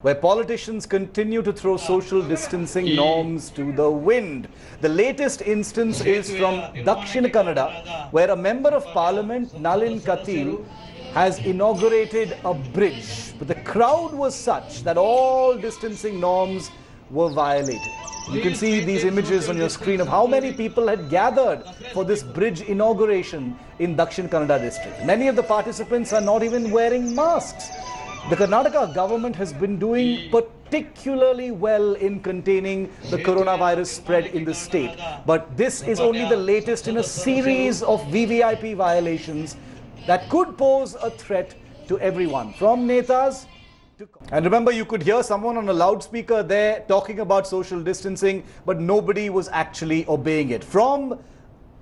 where politicians continue to throw social distancing norms to the wind. The latest instance is from Dakshin Kannada, where a member of parliament, Nalin Katil, has inaugurated a bridge. But the crowd was such that all distancing norms were violated. You can see these images on your screen of how many people had gathered for this bridge inauguration in Dakshin Kannada district. Many of the participants are not even wearing masks. The Karnataka government has been doing particularly well in containing the coronavirus spread in the state. But this is only the latest in a series of VVIP violations that could pose a threat to everyone, from netas to... And remember, you could hear someone on a loudspeaker there talking about social distancing, but nobody was actually obeying it. From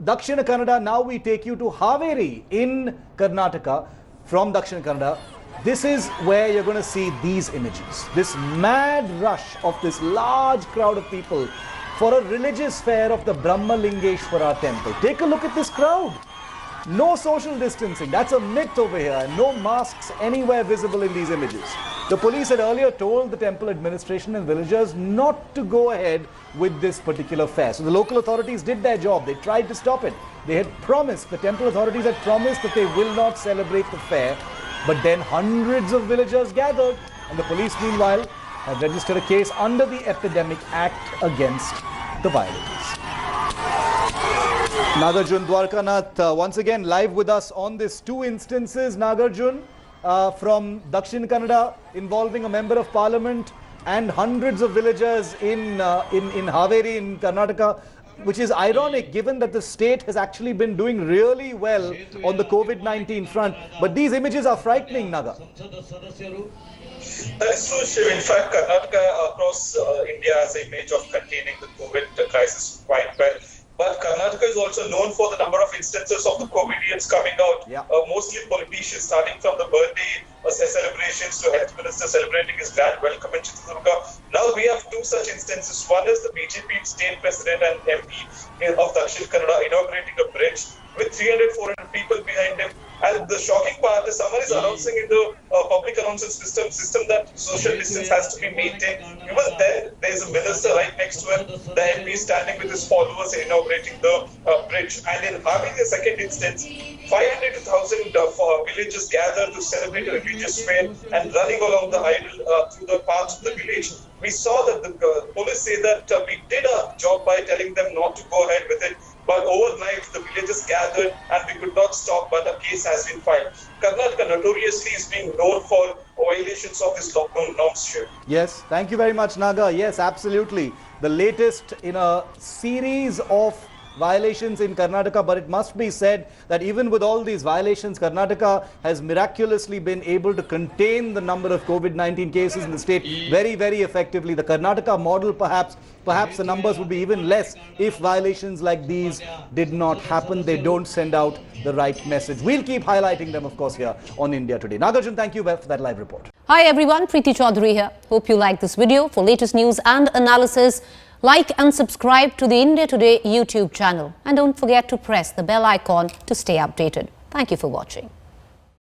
Dakshin Kannada, now we take you to Haveri in Karnataka. From Dakshin Kannada, this is where you're going to see these images. This mad rush of this large crowd of people for a religious fair of the Brahmalingeshwara temple. Take a look at this crowd. No social distancing. That's a myth over here. And no masks anywhere visible in these images. The police had earlier told the temple administration and villagers not to go ahead with this particular fair. So the local authorities did their job. They tried to stop it. They had promised, the temple authorities had promised that they will not celebrate the fair. But then hundreds of villagers gathered, and the police meanwhile have registered a case under the Epidemic Act against the violators. Nagarjun Dwarkanath once again live with us on this two instances, Nagarjun, from Dakshin Kannada involving a member of parliament and hundreds of villagers in Haveri in Karnataka, which is ironic given that the state has actually been doing really well on the COVID-19 front. But these images are frightening, Naga. That is true, Shiv. In fact, Karnataka across India has an image of containing the COVID crisis quite well. But Karnataka is also known for the number of instances of the COVIDians coming out, mostly politicians, starting from the birthday celebrations to health minister celebrating his grand welcome in Chitradurga. Now we have two such instances. One is the BJP state president and MP of Dakshin Kannada inaugurating a bridge with 300-400 people behind him. And the shocking part is someone is announcing in the public announcement system that social distance has to be maintained. Even then, there is a minister right next to him, the MP standing with his followers inaugurating the bridge. And in having a second instance, 500 to 1,000 villagers gathered to celebrate a religious fair and running along the aisle through the paths of the village. We saw that the police say that we did our job by telling them not to go ahead with it. But overnight, the villagers gathered and we could not stop, but a case has been filed. Karnataka notoriously is being known for violations of this lockdown norms. Yes, thank you very much, Naga. Yes, absolutely. The latest in a series of violations in Karnataka, but it must be said that even with all these violations, Karnataka has miraculously been able to contain the number of COVID-19 cases in the state very, very effectively. The Karnataka model, perhaps the numbers would be even less if violations like these did not happen. They don't send out the right message. We'll keep highlighting them, of course, here on India Today. Nagarjun, thank you for that live report. Hi everyone, Preeti Chaudhary here. Hope you like this video. For latest news and analysis, like and subscribe to the India Today YouTube channel. And don't forget to press the bell icon to stay updated. Thank you for watching.